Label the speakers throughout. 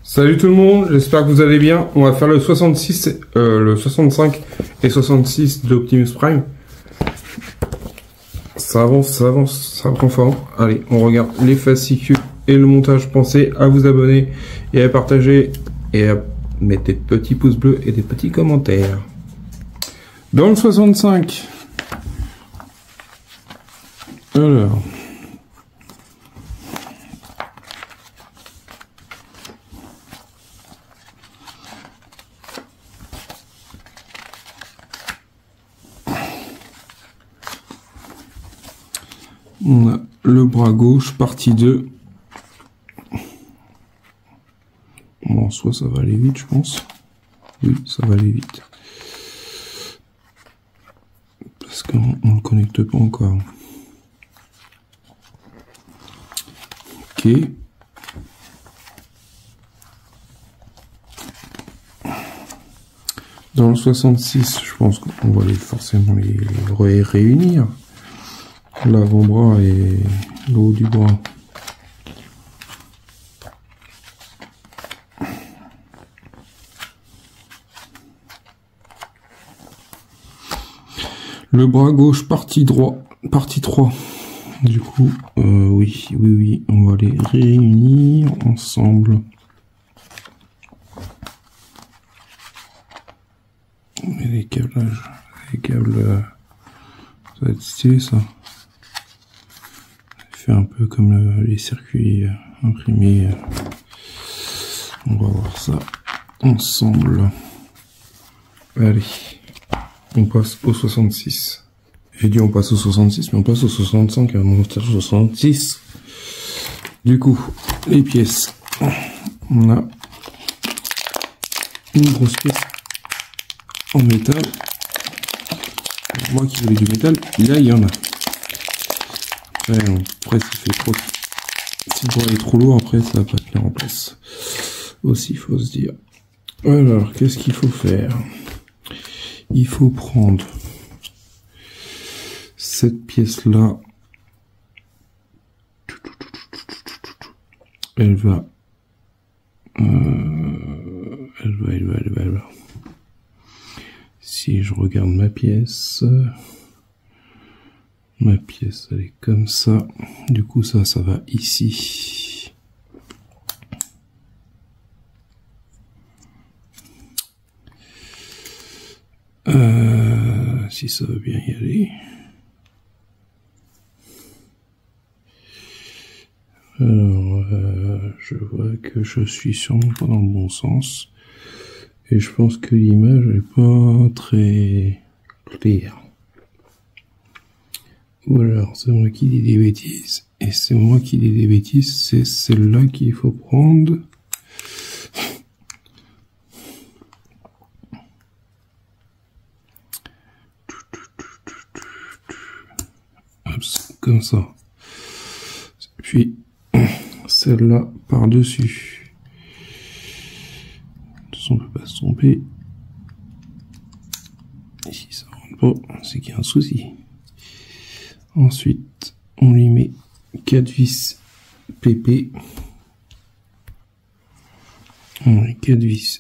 Speaker 1: Salut tout le monde, j'espère que vous allez bien. On va faire le 66, le 65 et 66 de Optimus Prime. Ça avance, ça prend forme. Allez, on regarde les fascicules et le montage. Pensez à vous abonner et à partager et à mettre des petits pouces bleus et des petits commentaires. Dans le 65, alors... on a le bras gauche, partie 2. Bon, soit ça va aller vite, je pense. Oui, ça va aller vite. Parce qu'on ne le connecte pas encore. Ok. Dans le 66, je pense qu'on va forcément les réunir. L'avant-bras et le haut du bras. Le bras gauche, partie 3. Du coup, oui, on va les réunir ensemble. Mais les câbles, ça va être stylé ça. Fait un peu comme les circuits imprimés. On va voir ça ensemble. Allez, on passe au 66. J'ai dit on passe au 66, mais on passe au 65 avant de monter au 66. Du coup, les pièces. On a une grosse pièce en métal. Moi qui voulais du métal, là il y en a. Après si le bois est trop lourd, après ça va pas tenir en place. Aussi, il faut se dire. Alors, qu'est-ce qu'il faut faire? Il faut prendre cette pièce-là. Elle va. Si je regarde ma pièce, elle est comme ça. Du coup, ça va ici. Si ça veut bien y aller. Alors, je vois que je suis sûrement pas dans le bon sens. Et je pense que l'image est pas très claire. Ou alors, c'est moi qui dis des bêtises. Et c'est moi qui dis des bêtises, c'est celle-là qu'il faut prendre. Hop, comme ça. Puis, celle-là par-dessus. De toute façon, on peut pas se tromper. Ici, ça rentre pas, c'est qu'il y a un souci. Ensuite, on lui met 4 vis PP. On met 4 vis.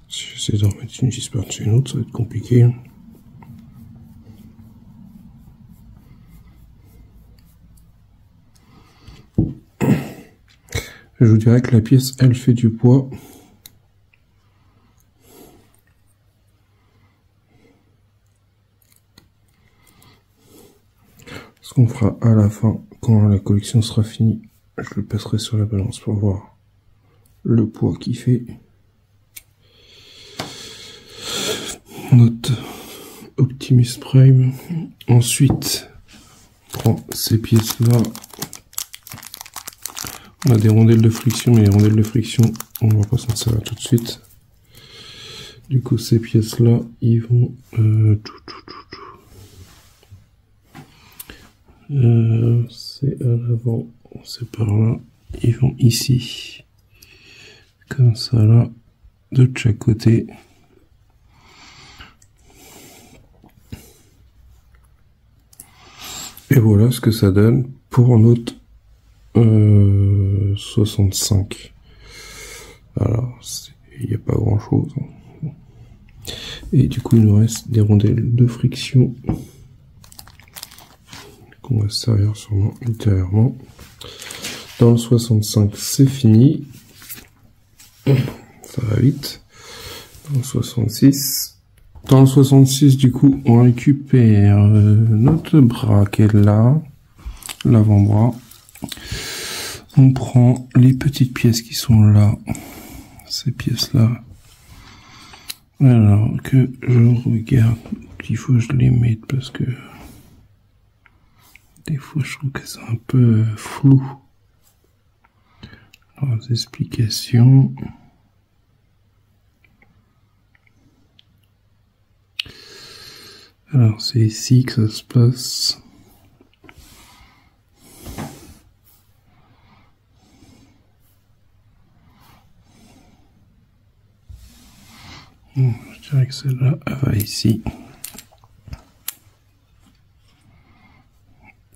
Speaker 1: Si j'essaie d'en mettre une vis par-dessus une autre, ça va être compliqué. Je vous dirais que la pièce, elle fait du poids. Ce qu'on fera à la fin, quand la collection sera finie, je le passerai sur la balance pour voir le poids qu'il fait. Notre Optimus Prime. Ensuite, on prend ces pièces-là. On a des rondelles de friction, mais les rondelles de friction, on va pas s'en servir tout de suite. Du coup, ces pièces-là, ils vont... c'est à l'avant, c'est par là. Ils vont ici. Comme ça, là, de chaque côté. Et voilà ce que ça donne pour notre 65. Alors, il n'y a pas grand chose. Et du coup, il nous reste des rondelles de friction qu'on va se servir sûrement ultérieurement. Dans le 65, c'est fini. Ça va vite. Dans le 66. Dans le 66, du coup, on récupère notre bras qui est là. L'avant-bras. On prend les petites pièces qui sont là. Ces pièces-là. Alors que je regarde, il faut que je les mette parce que des fois je trouve que c'est un peu flou. Alors, les explications. Alors c'est ici que ça se passe. Je dirais que celle-là, elle va ici.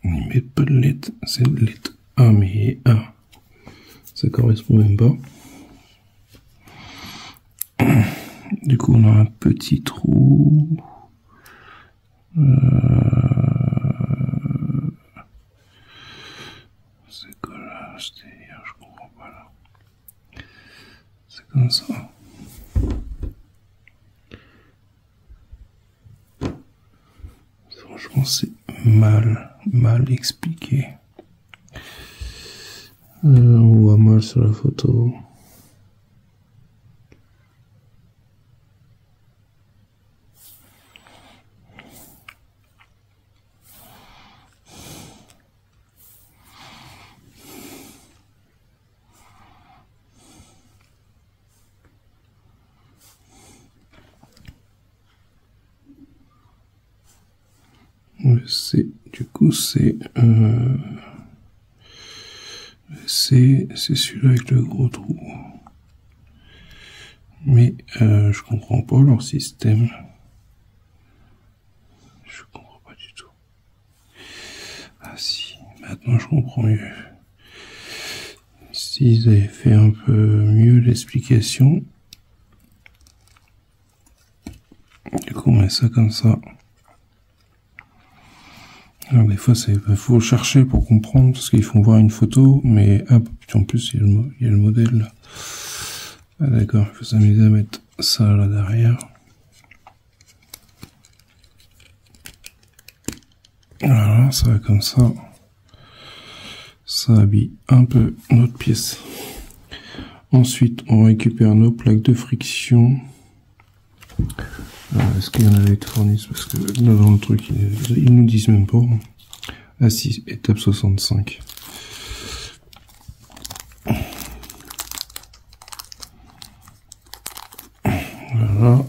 Speaker 1: Ils mettent pas de lettres, c'est de lettres A, mais A. Ça correspond même pas. Du coup, on a un petit trou. C'est quoi là? Je comprends pas là. C'est comme ça. Franchement, c'est mal expliqué. On voit mal sur la photo. Du coup, c'est celui-là avec le gros trou. Mais je comprends pas leur système. Je comprends pas du tout. Ah si, maintenant je comprends mieux. S'ils avaient fait un peu mieux l'explication. Du coup, on met ça comme ça. Alors des fois, faut chercher pour comprendre, parce qu'ils font voir une photo, mais hop, en plus, il y a le modèle là. Ah d'accord, il faut s'amuser à mettre ça là derrière. Voilà, ça va comme ça. Ça habille un peu notre pièce. Ensuite, on récupère nos plaques de friction. Est-ce qu'il y en avait de fournis? Parce que là, dans le truc, ils nous disent même pas. Ah si, étape 65. Voilà.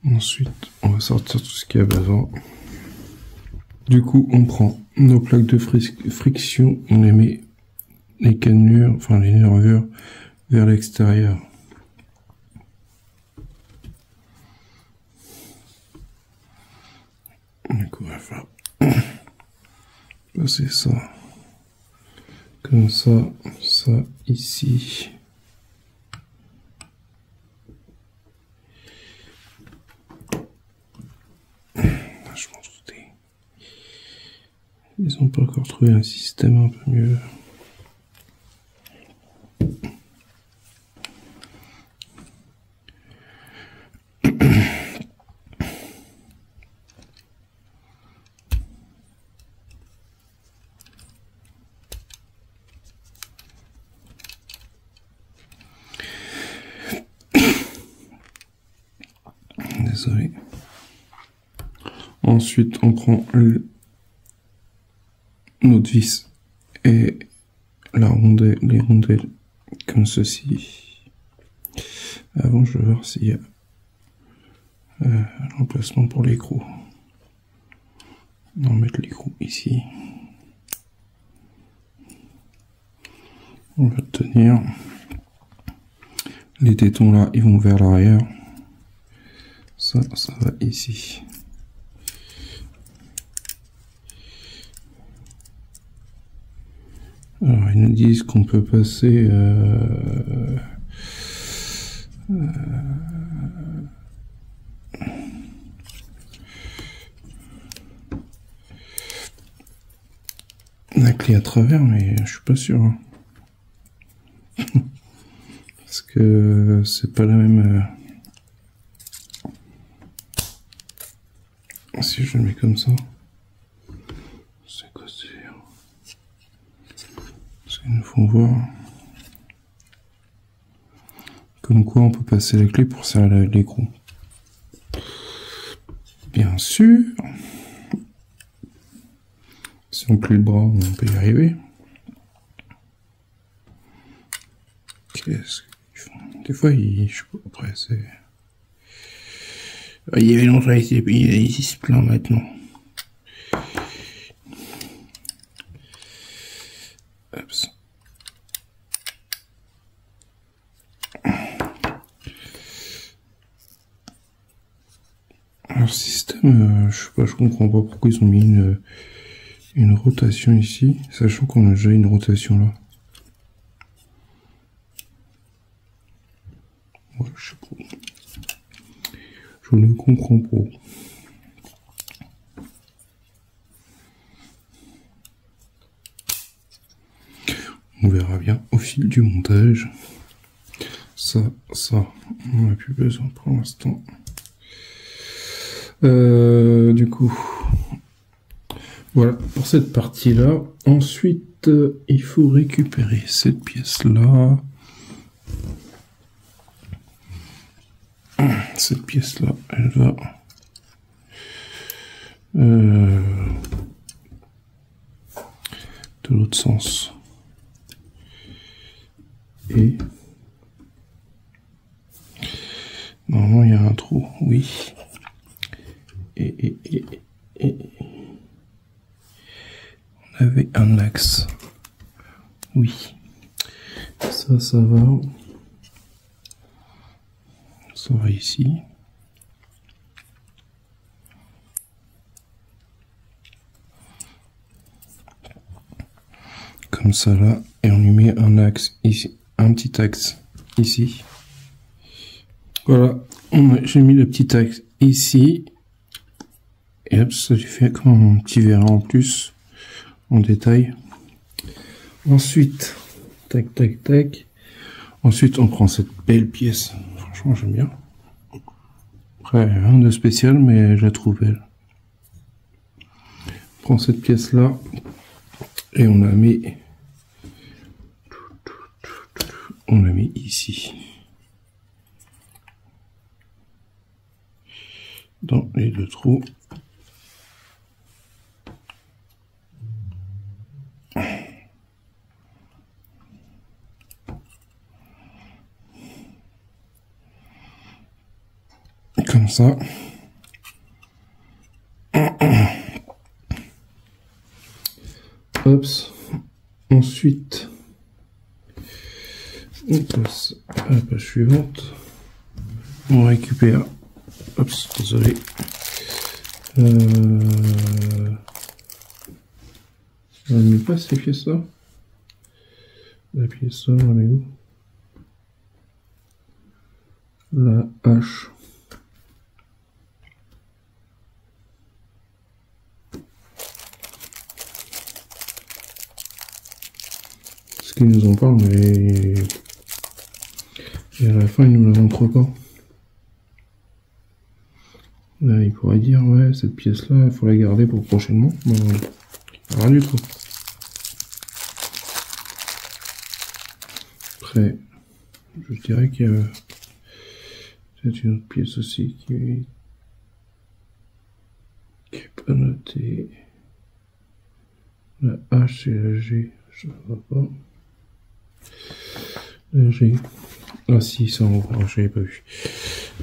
Speaker 1: Ensuite, on va sortir tout ce qu'il y a besoin. Du coup, on prend nos plaques de friction, on les met les cannelures, enfin les nervures, vers l'extérieur. Donc on va faire passer ça comme ça, ça ici. Je m'en doutais. Ils n'ont pas encore trouvé un système un peu mieux. Désolé. Ensuite, on prend notre vis et les rondelles comme ceci. Avant, je vais voir s'il y a un emplacement pour l'écrou. On va mettre l'écrou ici. On va tenir. Les tétons là, ils vont vers l'arrière. Ça va ici. Alors, ils nous disent qu'on peut passer la clé à travers, mais je suis pas sûr. Hein. Parce que c'est pas la même. Si je le mets comme ça, c'est quoi c'est? Parce qu'ils nous font voir. Comme quoi on peut passer la clé pour serrer l'écrou. Bien sûr. Si on plie le bras, on peut y arriver. Qu'est-ce qu'ils font? Des fois, je sais pas, après, c'est... Il y avait longtemps, il existe plein maintenant. Hop. Alors, système, je sais pas, je comprends pas pourquoi ils ont mis une rotation ici, sachant qu'on a déjà une rotation là. Ouais, je sais pas. Je ne comprends pas. On verra bien au fil du montage. Ça, on n'a plus besoin pour l'instant. Du coup, voilà pour cette partie-là. Ensuite, il faut récupérer cette pièce-là. Cette pièce-là, elle va de l'autre sens. Et normalement, il y a un trou, oui. Et on avait un axe, oui. Ça va. Ça va ici. Comme ça là, et on lui met un axe ici, un petit axe ici. Voilà, j'ai mis le petit axe ici. Et hop, ça lui fait comme un petit verre en plus, en détail. Ensuite, tac, tac, tac. Ensuite, on prend cette belle pièce. Franchement, j'aime bien. Après, rien de spécial, mais je la trouve belle. On prend cette pièce-là et on la met... On la met ici. Dans les deux trous. Comme ça. Hop. Ensuite, on passe à la page suivante. On récupère. Hop, désolé. On ne met pas ces pièces-là. La pièce là, on la met où? La hache. Ce qu'ils nous en parlent, mais et à la fin ils nous la montrent pas. Là, il pourrait dire ouais, cette pièce là il faut la garder pour prochainement. Non, rien du tout. Après, je dirais qu'il y a peut-être une autre pièce aussi qui est pas notée. La H et la G, je ne vois pas. Là j'ai... Ah si, ça en gros, j'avais pas vu.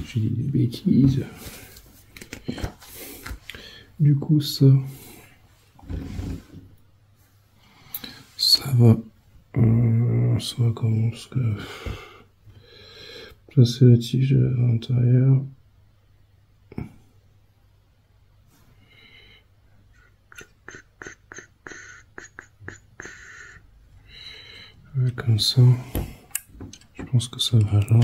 Speaker 1: J'ai dit des bêtises. Du coup ça va comme ce que... Ça c'est la tige à l'intérieur. Comme ça. Je pense que ça va là.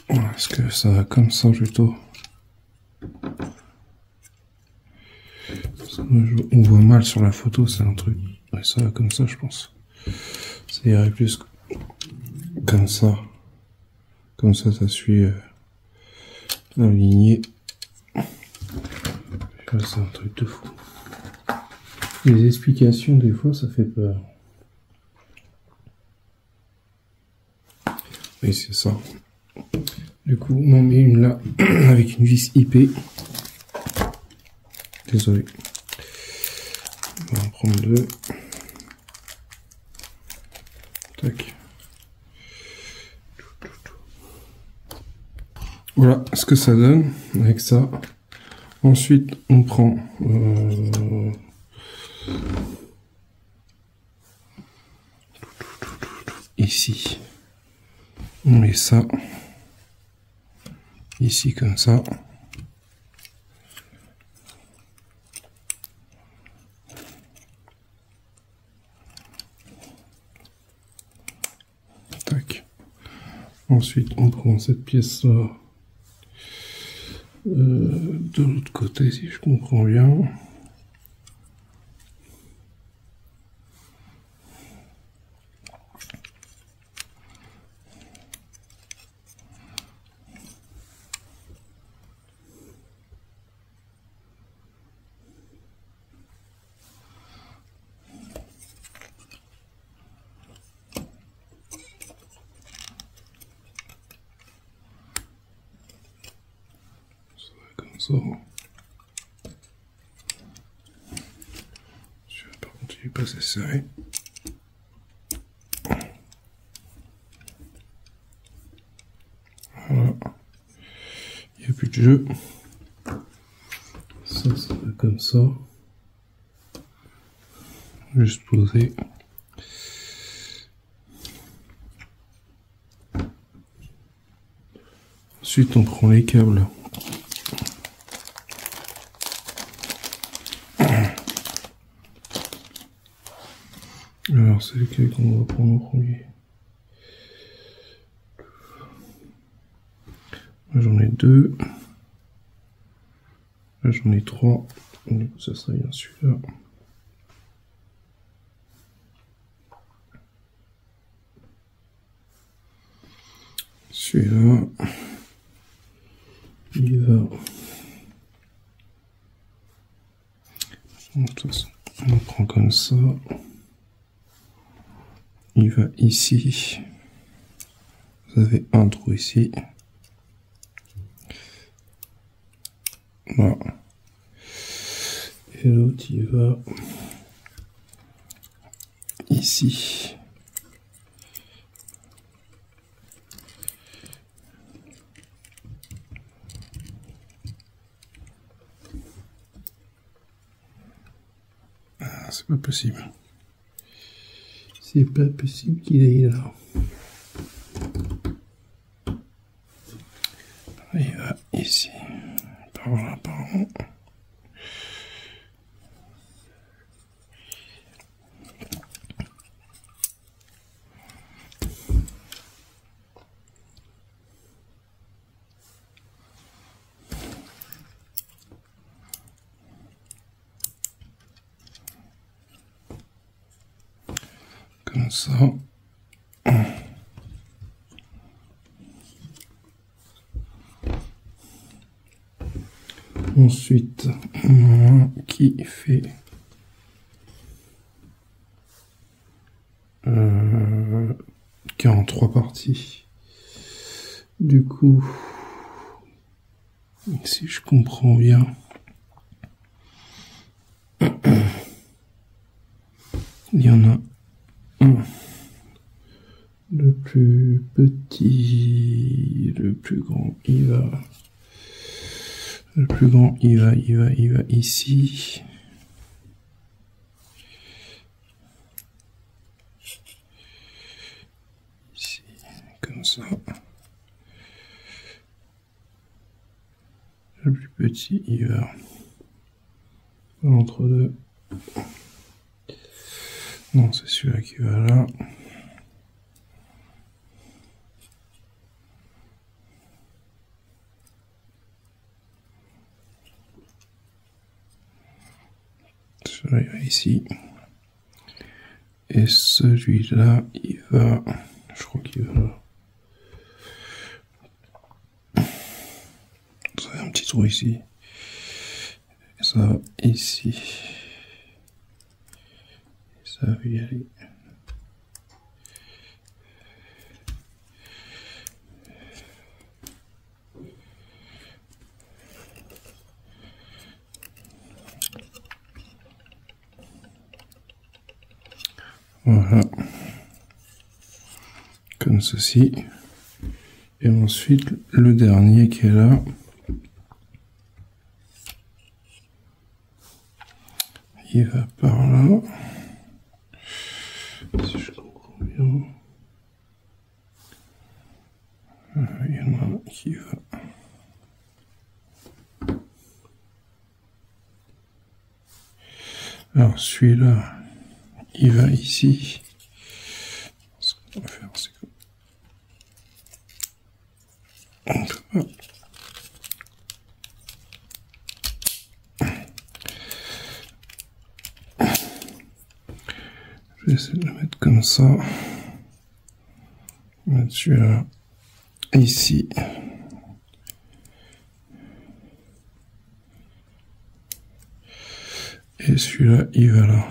Speaker 1: Est-ce que ça va comme ça plutôt? Parce que on voit mal sur la photo, c'est un truc. Ouais, ça va comme ça, je pense. Ça irait plus comme ça. Comme ça suit la lignée. C'est un truc de fou. Les explications, des fois, ça fait peur. Et c'est ça. Du coup, on en met une là, avec une vis IP. Désolé. On va en prendre deux. Tac. Voilà ce que ça donne avec ça. Ensuite, on prend ici. On met ça ici comme ça. Tac. Ensuite, on prend cette pièce-là de l'autre côté, si je comprends bien. Ça. Par contre, il n'est pas assez serré. Voilà. Il n'y a plus de jeu. Ça va comme ça. Juste poser. Ensuite, on prend les câbles. Alors, c'est lequel qu'on va prendre en premier? Là, j'en ai deux. Là, j'en ai trois. Du coup, ça serait bien celui-là. Celui-là, il va... De toute façon, on prend comme ça. Il va ici. Vous avez un trou ici. Voilà. Et l'autre, il va ici. Ah, c'est pas possible. C'est pas possible qu'il aille là. Il va ici. Par là, par là. Comme ça. Ensuite, un qui fait qui est en 3 parties. Du coup, si je comprends bien, plus petit, le plus grand, il va. Le plus grand, il va ici. Ici, comme ça. Le plus petit, il va entre deux. Non, c'est celui-là qui va là. Celui-là, il va ici. Et celui-là, il va... Je crois qu'il va là. Ça a un petit trou ici. Et ça va ici. Et ça va y aller. Voilà. Comme ceci. Et ensuite, le dernier qui est là. Il va par là. Si je comprends bien. Il y en a un qui va. Alors celui-là, il va ici. Ce qu'on va faire, c'est que... On peut pas. Je vais essayer de le mettre comme ça. Mettre celui-là ici. Et celui-là, il va là.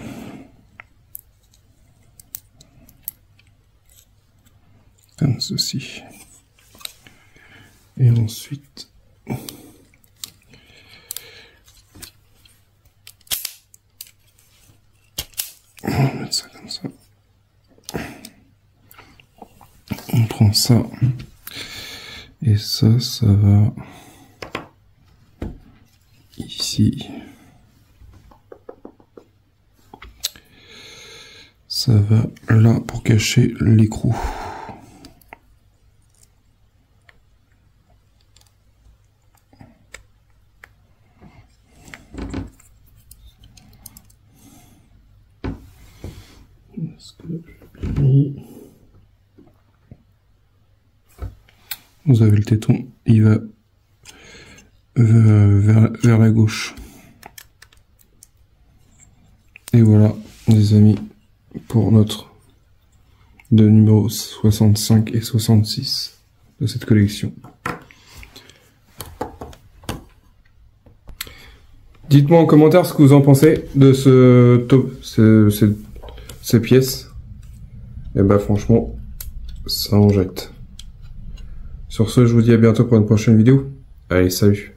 Speaker 1: Comme ceci. Et ensuite... on va mettre ça comme ça. On prend ça. Et ça, ça va... ici. Ça va là pour cacher l'écrou. Est-ce que j'ai bien mis? Vous avez le téton, il va vers la gauche. Et voilà, les amis, pour notre numéro 65 et 66 de cette collection. Dites-moi en commentaire ce que vous en pensez de ces pièces. Et bah franchement, ça en jette. Sur ce, je vous dis à bientôt pour une prochaine vidéo. Allez, salut!